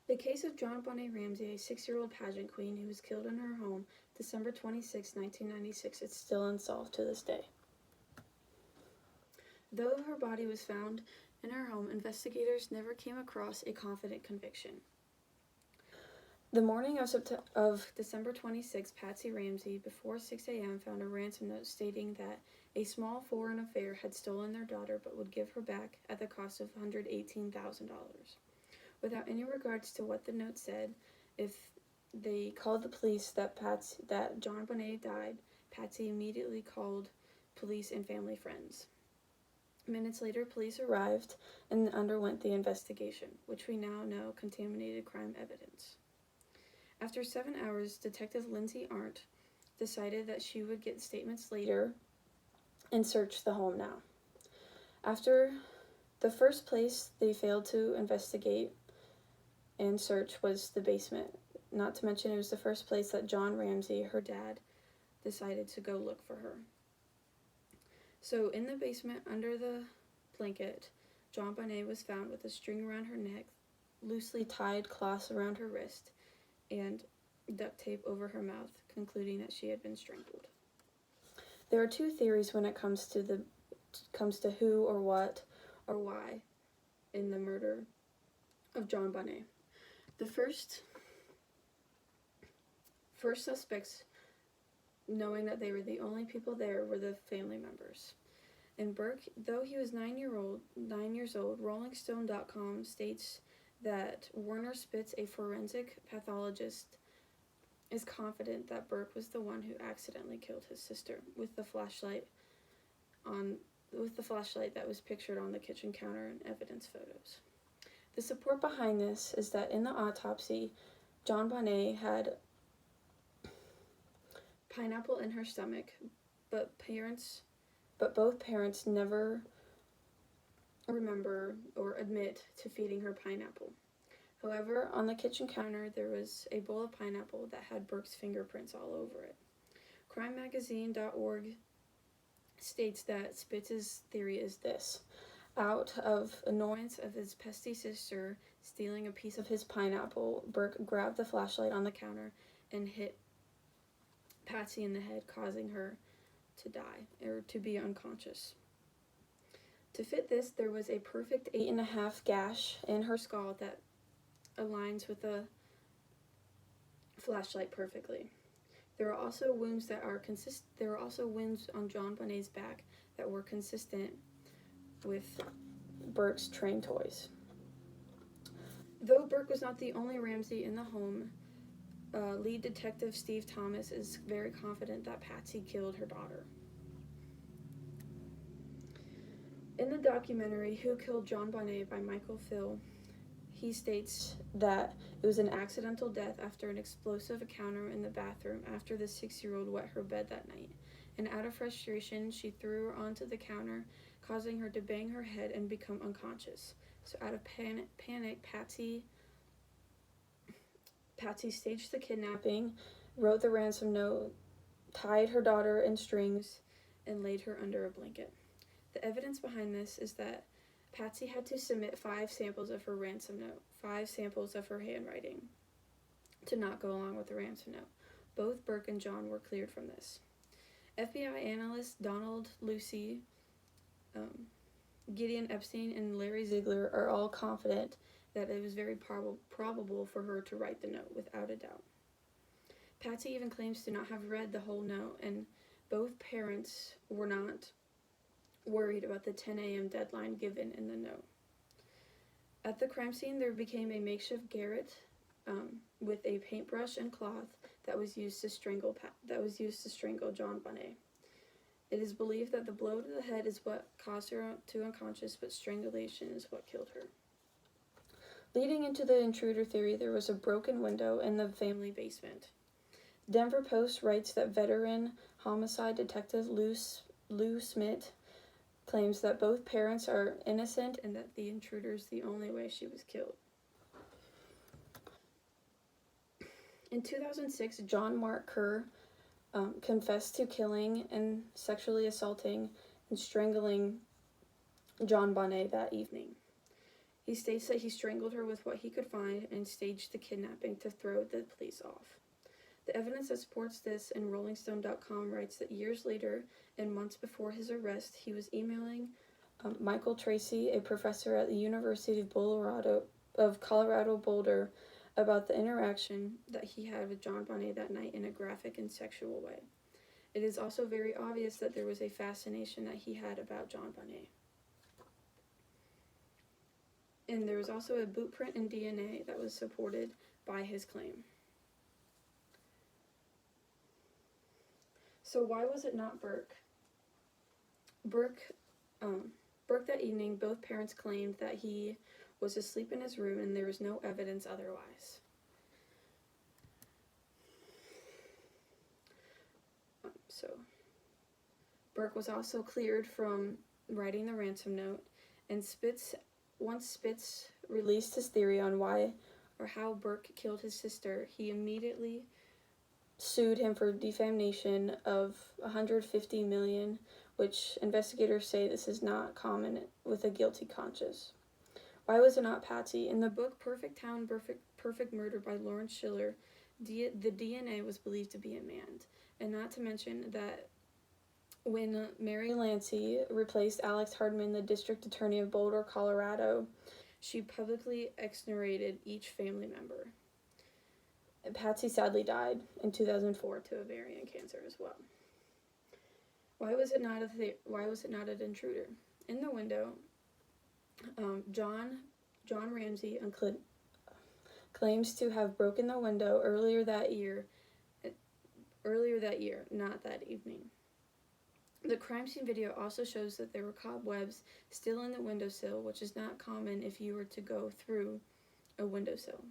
The case of John Bonnet Ramsey, a 6-year-old pageant queen who was killed in her home December 26, 1996, is still unsolved to this day. Though her body was found in her home, investigators never came across a confident conviction. The morning of December 26, Patsy Ramsey, before 6 a.m., found a ransom note stating that a small foreign affair had stolen their daughter but would give her back at the cost of $118,000. Without any regards to what the note said, if they called the police that John Bonnet died, Patsy immediately called police and family friends. Minutes later, police arrived and underwent the investigation, which we now know contaminated crime evidence. After 7 hours, Detective Lindsay Arndt decided that she would get statements later and search the home now. After the first place they failed to investigate and search was the basement. Not to mention it was the first place that John Ramsey, her dad, decided to go look for her. So in the basement, under the blanket, John Bonnet was found with a string around her neck, loosely tied cloths around her wrist, and duct tape over her mouth, concluding that she had been strangled. There are two theories when it comes to who or what or why in the murder of John Bonnet. The first suspects, knowing that they were the only people there, were the family members. And Burke, though he was 9 years old, RollingStone.com states that Werner Spitz, a forensic pathologist, is confident that Burke was the one who accidentally killed his sister with the flashlight that was pictured on the kitchen counter in evidence photos. The support behind this is that in the autopsy, John Bonnet had pineapple in her stomach, but both parents never remember or admit to feeding her pineapple. However, on the kitchen counter, there was a bowl of pineapple that had Burke's fingerprints all over it. CrimeMagazine.org states that Spitz's theory is this: out of annoyance of his pesky sister stealing a piece of his pineapple, Burke grabbed the flashlight on the counter and hit Patsy in the head, causing her to die, or to be unconscious. To fit this, there was a perfect 8.5 gash in her skull that aligns with the flashlight perfectly. There are also wounds on John Bonnet's back that were consistent with Burke's train toys. Though Burke was not the only Ramsey in the home, lead detective Steve Thomas is very confident that Patsy killed her daughter. In the documentary Who Killed John Bonnet by Michael Phil, he states that it was an accidental death after an explosive encounter in the bathroom after the 6-year-old wet her bed that night. And out of frustration, she threw her onto the counter, causing her to bang her head and become unconscious. So out of panic, Patsy staged the kidnapping, wrote the ransom note, tied her daughter in strings, and laid her under a blanket. The evidence behind this is that Patsy had to submit 5 samples of her ransom note, 5 samples of her handwriting, to not go along with the ransom note. Both Burke and John were cleared from this. FBI analysts Donald Lucy, Gideon Epstein, and Larry Ziegler are all confident that it was very probable for her to write the note, without a doubt. Patsy even claims to not have read the whole note, and both parents were not worried about the 10 a.m. deadline given in the note. At the crime scene, there became a makeshift garret with a paintbrush and cloth that was used to strangle John Bonnet. It is believed that the blow to the head is what caused her to unconscious, but strangulation is what killed her. Leading into the intruder theory, there was a broken window in the family basement. Denver Post writes that veteran homicide detective Lou Smith claims that both parents are innocent and that the intruder is the only way she was killed. In 2006, John Mark Kerr confessed to killing and sexually assaulting and strangling John Bonnet that evening. He states that he strangled her with what he could find and staged the kidnapping to throw the police off. The evidence that supports this in RollingStone.com writes that years later and months before his arrest, he was emailing Michael Tracy, a professor at the University of Colorado Boulder, about the interaction that he had with JonBenet that night in a graphic and sexual way. It is also very obvious that there was a fascination that he had about JonBenet. And there was also a boot print and DNA that was supported by his claim. So why was it not Burke? Burke that evening, both parents claimed that he was asleep in his room and there was no evidence otherwise. So Burke was also cleared from writing the ransom note, and once Spitz released his theory on why or how Burke killed his sister, he immediately sued him for defamation of $150 million, which investigators say this is not common with a guilty conscience. Why was it not Patsy? In the book Perfect Town, Perfect Murder by Lawrence Schiller, the DNA was believed to be a man. And not to mention that when Mary Lancey replaced Alex Hardman, the district attorney of Boulder, Colorado, she publicly exonerated each family member. Patsy sadly died in 2004 to ovarian cancer as well. Why was it not an intruder? In the window, John Ramsey claims to have broken the window earlier that year, not that evening. The crime scene video also shows that there were cobwebs still in the windowsill, which is not common if you were to go through a windowsill.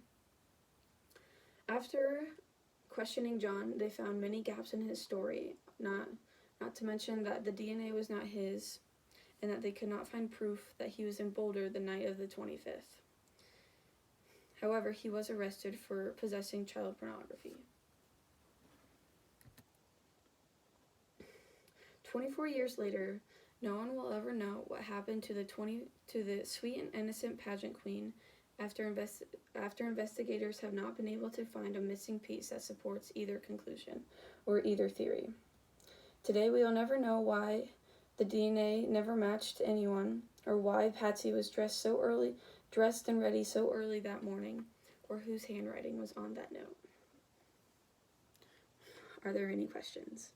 After questioning John, they found many gaps in his story, not to mention that the DNA was not his, and that they could not find proof that he was in Boulder the night of the 25th. However, he was arrested for possessing child pornography. 24 years later, no one will ever know what happened to the sweet and innocent pageant queen after investigators have not been able to find a missing piece that supports either conclusion or either theory. Today we will never know why the DNA never matched anyone, or why Patsy was dressed and ready so early that morning, or whose handwriting was on that note. Are there any questions?